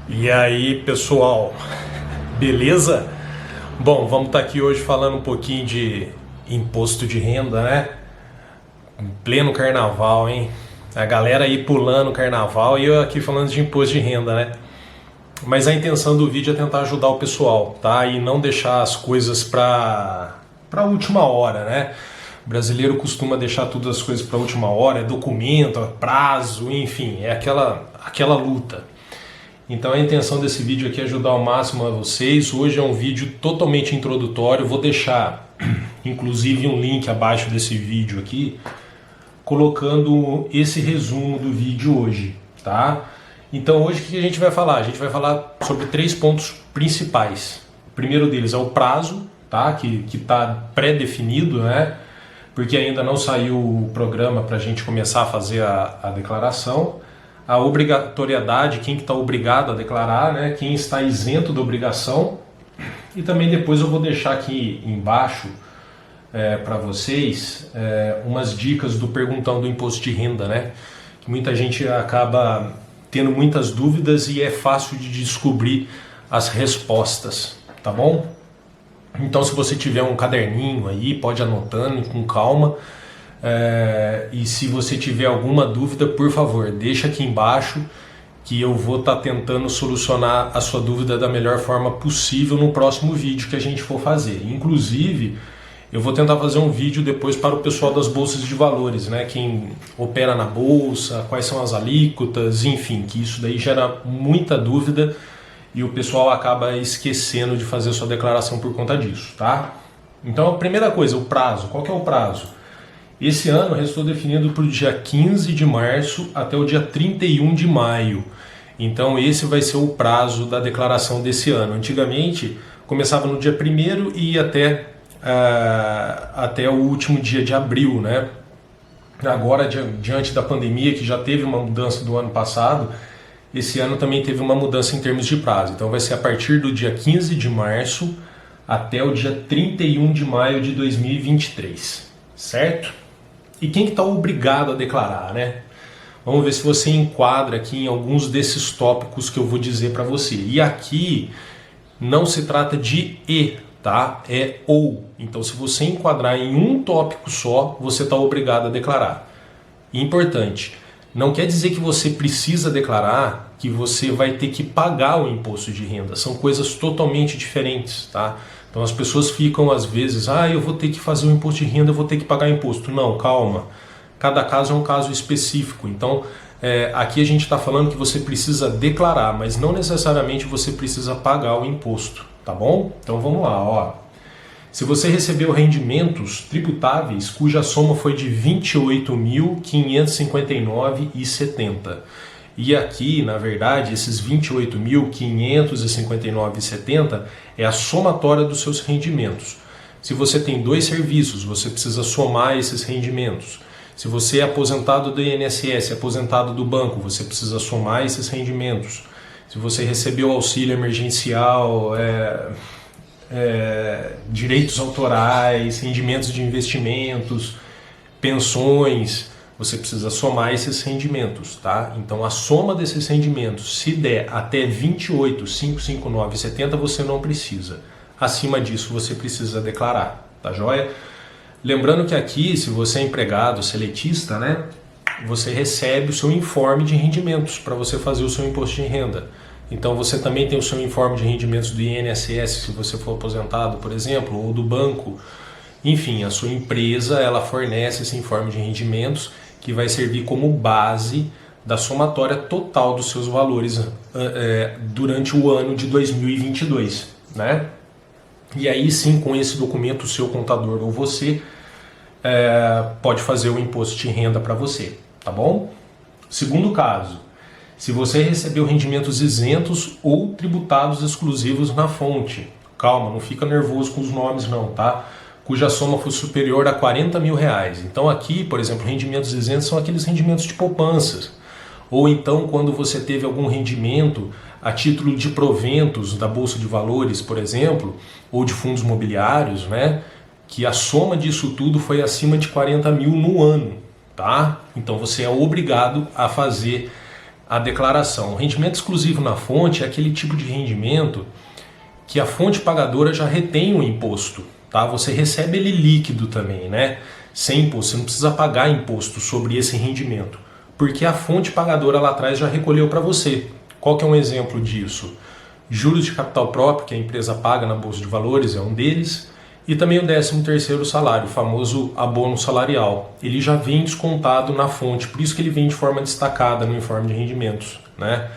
E aí, pessoal, beleza? Bom, vamos estar aqui hoje falando um pouquinho de imposto de renda, né? Em pleno carnaval, hein? A galera aí pulando o carnaval e eu aqui falando de imposto de renda, né? Mas a intenção do vídeo é tentar ajudar o pessoal, tá? E não deixar as coisas para última hora, né? O brasileiro costuma deixar todas as coisas para última hora, é documento, é prazo, enfim, é aquela luta. Então a intenção desse vídeo aqui é ajudar ao máximo a vocês. Hoje é um vídeo totalmente introdutório, vou deixar inclusive um link abaixo desse vídeo aqui, colocando esse resumo do vídeo hoje, tá? Então hoje o que a gente vai falar? A gente vai falar sobre 3 pontos principais. O primeiro deles é o prazo, tá? Que está pré-definido, né? Porque ainda não saiu o programa para a gente começar a fazer a declaração. A obrigatoriedade, quem que está obrigado a declarar, né? Quem está isento da obrigação. E também depois eu vou deixar aqui embaixo para vocês umas dicas do perguntão do imposto de renda, né? Que muita gente acaba tendo muitas dúvidas e é fácil de descobrir as respostas, tá bom? Então se você tiver um caderninho aí, pode ir anotando com calma. E se você tiver alguma dúvida, por favor, deixa aqui embaixo que eu vou estar tentando solucionar a sua dúvida da melhor forma possível no próximo vídeo que a gente for fazer. Inclusive, eu vou tentar fazer um vídeo depois para o pessoal das bolsas de valores, né? Quem opera na bolsa, quais são as alíquotas, enfim, que isso daí gera muita dúvida e o pessoal acaba esquecendo de fazer sua declaração por conta disso, tá? Então, a primeira coisa, o prazo. Qual que é o prazo? Esse ano restou definido para o dia 15 de março até o dia 31 de maio. Então esse vai ser o prazo da declaração desse ano. Antigamente começava no dia 1º e ia até o último dia de abril, né? Agora, diante da pandemia, que já teve uma mudança do ano passado, esse ano também teve uma mudança em termos de prazo. Então vai ser a partir do dia 15 de março até o dia 31 de maio de 2023, certo? E quem que está obrigado a declarar, né? Vamos ver se você enquadra aqui em alguns desses tópicos que eu vou dizer para você. E aqui não se trata de e, tá? É ou. Então se você enquadrar em um tópico só, você está obrigado a declarar. Importante, não quer dizer que você precisa declarar que você vai ter que pagar o imposto de renda. São coisas totalmente diferentes, tá? Então as pessoas ficam às vezes, eu vou ter que fazer o imposto de renda, eu vou ter que pagar imposto. Não, calma. Cada caso é um caso específico. Então aqui a gente está falando que você precisa declarar, mas não necessariamente você precisa pagar o imposto, tá bom? Então vamos lá, ó. Se você recebeu rendimentos tributáveis cuja soma foi de R$ 28.559,70. E aqui, na verdade, esses R$ 28.559,70 é a somatória dos seus rendimentos. Se você tem 2 serviços, você precisa somar esses rendimentos. Se você é aposentado do INSS, aposentado do banco, você precisa somar esses rendimentos. Se você recebeu auxílio emergencial, direitos autorais, rendimentos de investimentos, pensões, você precisa somar esses rendimentos, tá? Então a soma desses rendimentos, se der até R$ 28.559,70, você não precisa. Acima disso você precisa declarar, tá joia? Lembrando que aqui, se você é empregado, seletista, né? Você recebe o seu informe de rendimentos para você fazer o seu imposto de renda. Então você também tem o seu informe de rendimentos do INSS, se você for aposentado, por exemplo, ou do banco. Enfim, a sua empresa ela fornece esse informe de rendimentos que vai servir como base da somatória total dos seus valores durante o ano de 2022, né? E aí sim, com esse documento, o seu contador ou você pode fazer o imposto de renda para você, tá bom? Segundo caso, se você recebeu rendimentos isentos ou tributados exclusivos na fonte. Calma, não fica nervoso com os nomes não, tá? Cuja soma for superior a R$ 40 mil. Então aqui, por exemplo, rendimentos isentos são aqueles rendimentos de poupanças. Ou então quando você teve algum rendimento a título de proventos da Bolsa de Valores, por exemplo, ou de fundos imobiliários, né? Que a soma disso tudo foi acima de 40 mil no ano, tá? Então você é obrigado a fazer a declaração. O rendimento exclusivo na fonte é aquele tipo de rendimento que a fonte pagadora já retém o imposto, tá? Você recebe ele líquido também, né? Sem imposto, você não precisa pagar imposto sobre esse rendimento, porque a fonte pagadora lá atrás já recolheu para você. Qual que é um exemplo disso? Juros de capital próprio que a empresa paga na Bolsa de Valores é um deles, e também o 13º salário, o famoso abono salarial. Ele já vem descontado na fonte, por isso que ele vem de forma destacada no informe de rendimentos, né?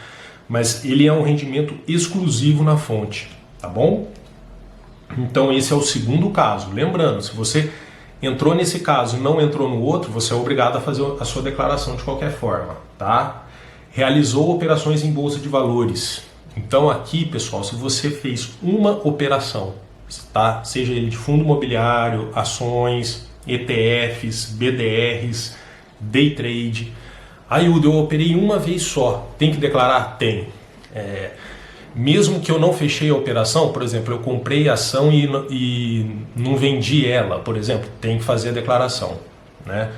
Mas ele é um rendimento exclusivo na fonte, tá bom? Então esse é o segundo caso. Lembrando, se você entrou nesse caso e não entrou no outro, você é obrigado a fazer a sua declaração de qualquer forma, tá? Realizou operações em Bolsa de Valores. Então aqui, pessoal, se você fez uma operação, tá? Seja ele de fundo imobiliário, ações, ETFs, BDRs, day trade. Aí eu operei uma vez só, tem que declarar? Tem. Mesmo que eu não fechei a operação, por exemplo, eu comprei a ação e não vendi ela, por exemplo, tem que fazer a declaração, né?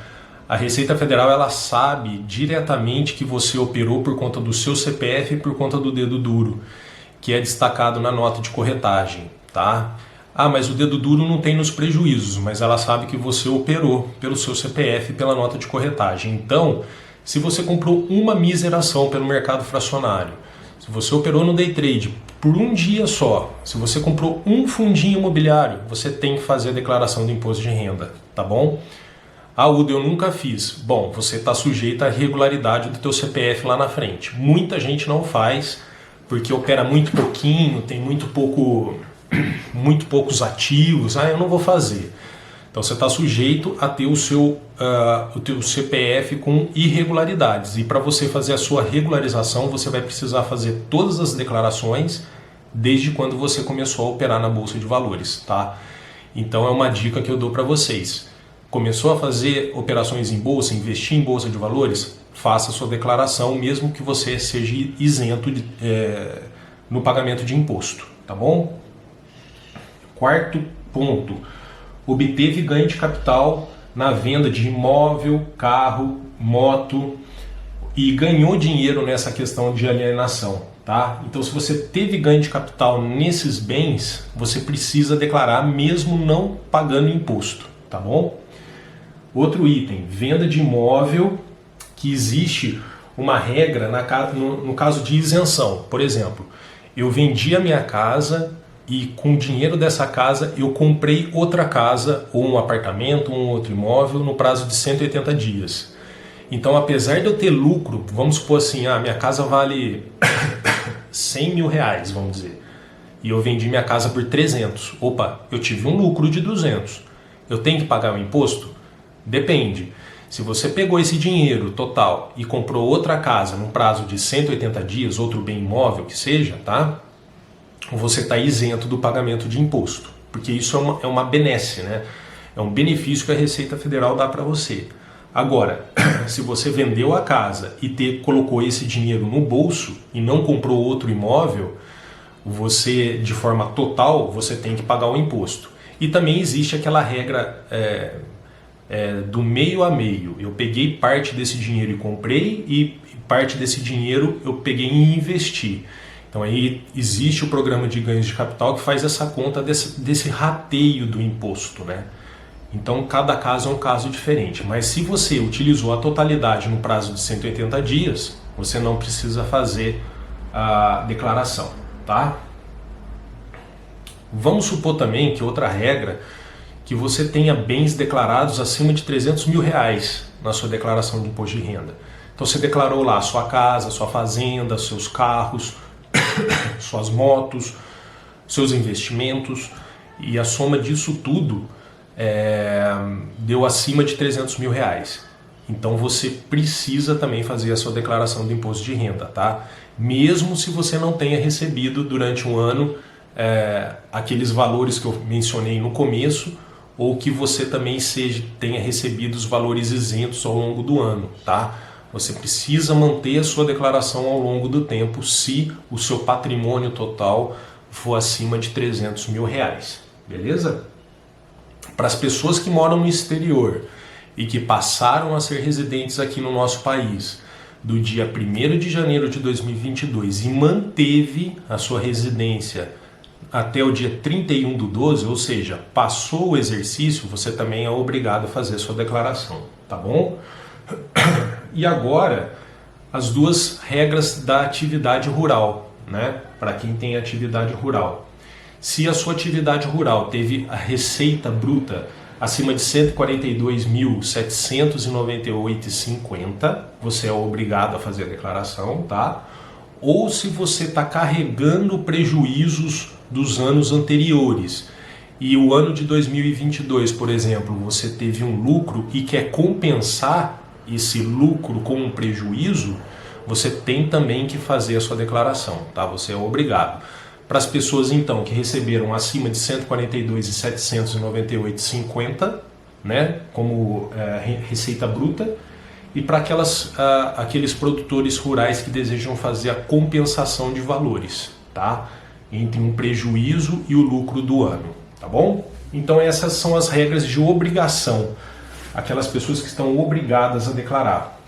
A Receita Federal ela sabe diretamente que você operou por conta do seu CPF e por conta do dedo duro, que é destacado na nota de corretagem, tá? Ah, mas o dedo duro não tem nos prejuízos, mas ela sabe que você operou pelo seu CPF e pela nota de corretagem. Então, se você comprou uma mísera ação pelo mercado fracionário, se você operou no day trade por um dia só, se você comprou um fundinho imobiliário, você tem que fazer a declaração do imposto de renda, tá bom? Ah, Udo, eu nunca fiz. Bom, você está sujeito à irregularidade do teu CPF lá na frente. Muita gente não faz porque opera muito pouquinho, tem muito poucos ativos. Ah, eu não vou fazer. Então você está sujeito a ter o teu CPF com irregularidades. E para você fazer a sua regularização, você vai precisar fazer todas as declarações desde quando você começou a operar na Bolsa de Valores, tá? Então é uma dica que eu dou para vocês. Começou a fazer operações em bolsa, investir em bolsa de valores, faça a sua declaração, mesmo que você seja isento no pagamento de imposto, tá bom? Quarto ponto, obteve ganho de capital na venda de imóvel, carro, moto e ganhou dinheiro nessa questão de alienação, tá? Então se você teve ganho de capital nesses bens, você precisa declarar mesmo não pagando imposto, tá bom? Outro item, venda de imóvel, que existe uma regra no caso de isenção. Por exemplo, eu vendi a minha casa e com o dinheiro dessa casa eu comprei outra casa, ou um apartamento, ou um outro imóvel, no prazo de 180 dias. Então, apesar de eu ter lucro, vamos supor assim, minha casa vale 100 mil reais, vamos dizer, e eu vendi minha casa por 300. Opa, eu tive um lucro de 200. Eu tenho que pagar o imposto? Depende. Se você pegou esse dinheiro total e comprou outra casa num prazo de 180 dias, outro bem imóvel que seja, tá? Você está isento do pagamento de imposto, porque isso é uma benesse, né? É um benefício que a Receita Federal dá para você. Agora, se você vendeu a casa e colocou esse dinheiro no bolso e não comprou outro imóvel, você, de forma total, você tem que pagar o imposto. E também existe aquela regra do meio a meio. Eu peguei parte desse dinheiro e comprei, e parte desse dinheiro eu peguei e investi. Então aí existe o programa de ganhos de capital que faz essa conta desse rateio do imposto, né? Então cada caso é um caso diferente, mas se você utilizou a totalidade no prazo de 180 dias, você não precisa fazer a declaração, tá? Vamos supor também que outra regra, que você tenha bens declarados acima de 300 mil reais na sua declaração de imposto de renda. Então você declarou lá a sua casa, sua fazenda, seus carros, suas motos, seus investimentos, e a soma disso tudo deu acima de 300 mil reais. Então você precisa também fazer a sua declaração de imposto de renda, tá? Mesmo se você não tenha recebido durante um ano aqueles valores que eu mencionei no começo, ou que você também tenha recebido os valores isentos ao longo do ano, tá? Você precisa manter a sua declaração ao longo do tempo se o seu patrimônio total for acima de 300 mil reais, beleza? Para as pessoas que moram no exterior e que passaram a ser residentes aqui no nosso país, do dia 1º de janeiro de 2022 e manteve a sua residência até o dia 31/12, ou seja, passou o exercício, você também é obrigado a fazer a sua declaração, tá bom? E agora, as duas regras da atividade rural, né? Para quem tem atividade rural. Se a sua atividade rural teve a receita bruta acima de R$ 142.798,50, você é obrigado a fazer a declaração, tá? Ou se você está carregando prejuízos dos anos anteriores e o ano de 2022, por exemplo, você teve um lucro e quer compensar esse lucro com um prejuízo, você tem também que fazer a sua declaração, tá? Você é obrigado. Para as pessoas, então, que receberam acima de R$ 142.798,50, né, como receita bruta, e para aqueles produtores rurais que desejam fazer a compensação de valores, tá? Entre um prejuízo e o lucro do ano, tá bom? Então essas são as regras de obrigação, aquelas pessoas que estão obrigadas a declarar.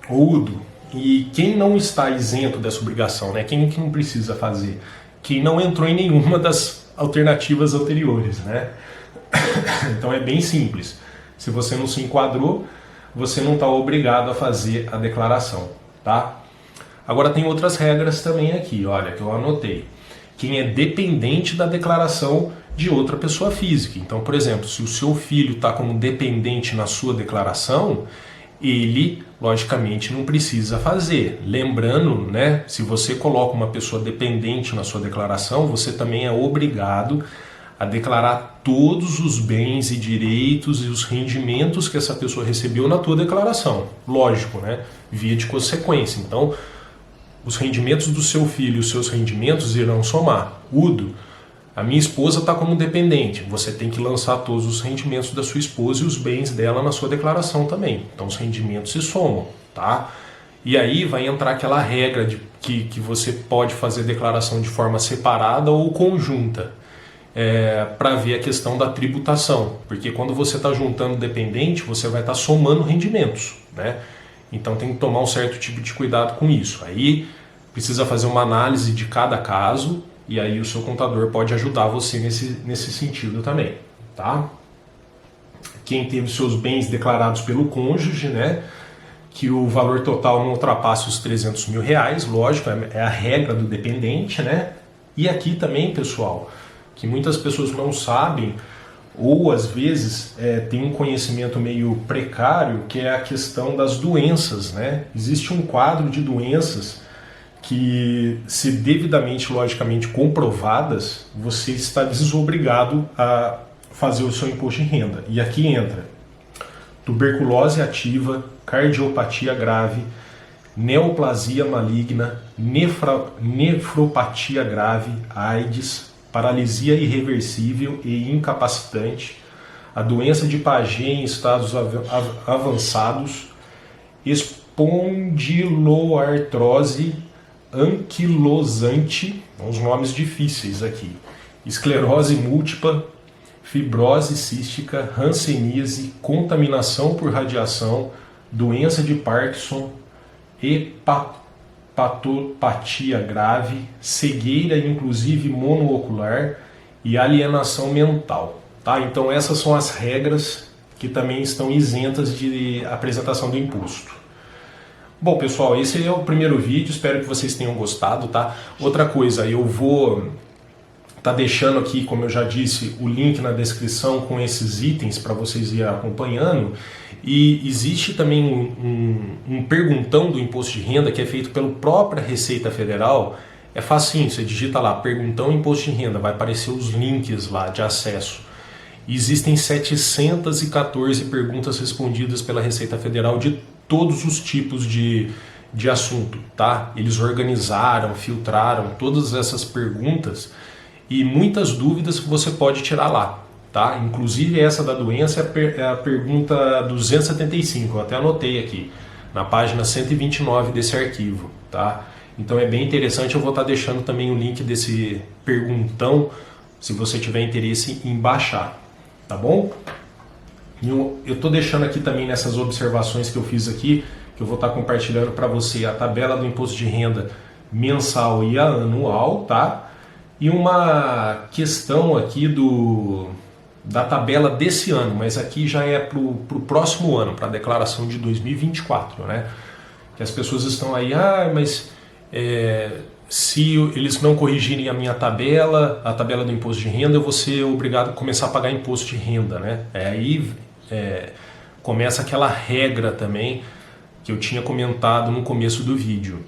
Udo, e quem não está isento dessa obrigação, né? Quem que não precisa fazer? Quem não entrou em nenhuma das alternativas anteriores, né? Então é bem simples. Se você não se enquadrou, você não está obrigado a fazer a declaração, tá? Agora tem outras regras também aqui, olha, que eu anotei. Quem é dependente da declaração de outra pessoa física. Então, por exemplo, se o seu filho está como dependente na sua declaração, ele, logicamente, não precisa fazer. Lembrando, né, se você coloca uma pessoa dependente na sua declaração, você também é obrigado a declarar todos os bens e direitos e os rendimentos que essa pessoa recebeu na tua declaração. Lógico, né? Via de consequência. Então, os rendimentos do seu filho e os seus rendimentos irão somar. Udo, a minha esposa está como dependente. Você tem que lançar todos os rendimentos da sua esposa e os bens dela na sua declaração também. Então, os rendimentos se somam, tá? E aí vai entrar aquela regra de que você pode fazer declaração de forma separada ou conjunta. Para ver a questão da tributação, porque quando você está juntando dependente, você vai estar somando rendimentos, né? Então tem que tomar um certo tipo de cuidado com isso. Aí precisa fazer uma análise de cada caso e aí o seu contador pode ajudar você nesse sentido também, tá? Quem teve seus bens declarados pelo cônjuge, né? Que o valor total não ultrapasse os R$300 mil, lógico, é a regra do dependente, né? E aqui também, pessoal, que muitas pessoas não sabem ou às vezes tem um conhecimento meio precário, que é a questão das doenças, né? Existe um quadro de doenças que, se devidamente, logicamente comprovadas, você está desobrigado a fazer o seu imposto de renda. E aqui entra tuberculose ativa, cardiopatia grave, neoplasia maligna, nefropatia grave, AIDS, paralisia irreversível e incapacitante, a doença de Paget em estados avançados, espondiloartrose anquilosante, uns nomes difíceis aqui, esclerose múltipla, fibrose cística, hanseníase, contaminação por radiação, doença de Parkinson, hepatopatia grave, cegueira inclusive monoocular e alienação mental. Tá? Então essas são as regras que também estão isentas de apresentação do imposto. Bom, pessoal, esse é o primeiro vídeo, espero que vocês tenham gostado, tá? Outra coisa, eu vou tá deixando aqui, como eu já disse, o link na descrição com esses itens para vocês irem acompanhando. E existe também um perguntão do imposto de renda que é feito pela própria Receita Federal. É facinho, você digita lá, perguntão imposto de renda, vai aparecer os links lá de acesso. E existem 714 perguntas respondidas pela Receita Federal de todos os tipos de assunto, tá? Eles organizaram, filtraram todas essas perguntas e muitas dúvidas que você pode tirar lá, tá? Inclusive essa da doença é a pergunta 275, eu até anotei aqui, na página 129 desse arquivo, tá? Então é bem interessante, eu vou estar deixando também o link desse perguntão, se você tiver interesse em baixar, tá bom? Eu estou deixando aqui também nessas observações que eu fiz aqui, que eu vou estar compartilhando para você a tabela do imposto de renda mensal e anual, tá? E uma questão aqui da tabela desse ano, mas aqui já é para o próximo ano, para a declaração de 2024, né? Que as pessoas estão aí, mas se eles não corrigirem a minha tabela, a tabela do imposto de renda, eu vou ser obrigado a começar a pagar imposto de renda, né? Aí começa aquela regra também que eu tinha comentado no começo do vídeo.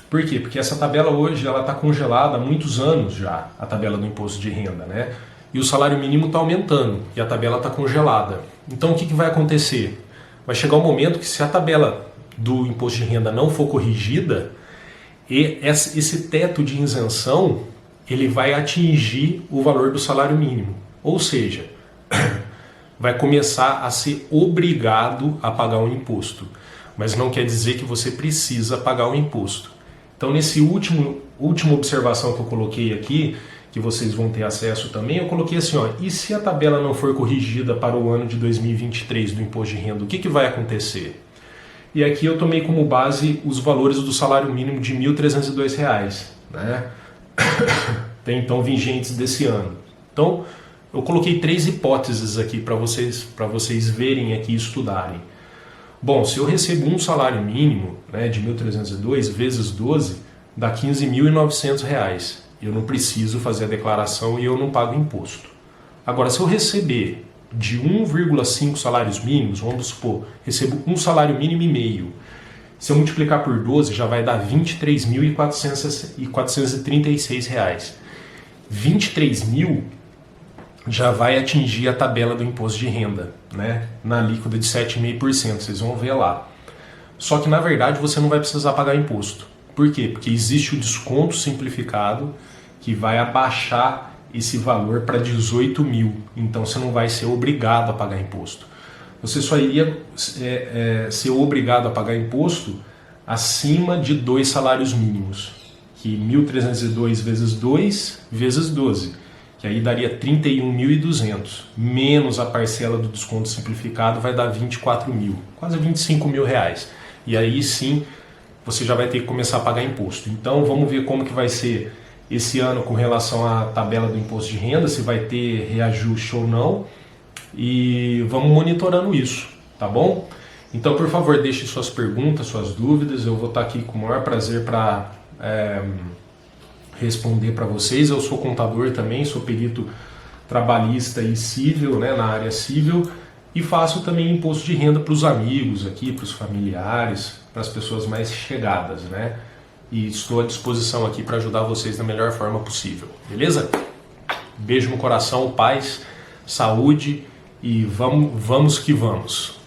Por quê? Porque essa tabela hoje ela está congelada há muitos anos já, a tabela do imposto de renda, né? E o salário mínimo está aumentando e a tabela está congelada. Então o que vai acontecer? Vai chegar um momento que se a tabela do imposto de renda não for corrigida, e esse teto de isenção ele vai atingir o valor do salário mínimo. Ou seja, vai começar a ser obrigado a pagar um imposto. Mas não quer dizer que você precisa pagar o imposto. Então, nesse última observação que eu coloquei aqui, que vocês vão ter acesso também, eu coloquei assim, e se a tabela não for corrigida para o ano de 2023 do imposto de renda, o que vai acontecer? E aqui eu tomei como base os valores do salário mínimo de R$ 1.302, né? Tem então vigentes desse ano. Então, eu coloquei 3 hipóteses aqui para vocês verem aqui e estudarem. Bom, se eu recebo um salário mínimo, né, de 1.302 vezes 12, dá R$ 15.900. Eu não preciso fazer a declaração e eu não pago imposto. Agora, se eu receber de 1,5 salários mínimos, vamos supor, recebo um salário mínimo e meio. Se eu multiplicar por 12, já vai dar R$ 23.436. 23.000 já vai atingir a tabela do imposto de renda, né? Na alíquota de 7,5%, vocês vão ver lá. Só que na verdade você não vai precisar pagar imposto. Por quê? Porque existe o desconto simplificado que vai abaixar esse valor para 18 mil. Então você não vai ser obrigado a pagar imposto. Você só iria ser obrigado a pagar imposto acima de 2 salários mínimos, que 1.302 vezes 2 vezes 12, que aí daria 31.200, menos a parcela do desconto simplificado vai dar 24 mil, quase 25 mil reais. E aí sim você já vai ter que começar a pagar imposto. Então vamos ver como que vai ser esse ano com relação à tabela do imposto de renda, se vai ter reajuste ou não, e vamos monitorando isso, tá bom? Então, por favor, deixe suas perguntas, suas dúvidas, eu vou estar aqui com o maior prazer para responder para vocês. Eu sou contador também, sou perito trabalhista e civil, né, na área civil, e faço também imposto de renda para os amigos aqui, para os familiares, para as pessoas mais chegadas, né? E estou à disposição aqui para ajudar vocês da melhor forma possível, beleza? Beijo no coração, paz, saúde e vamos que vamos!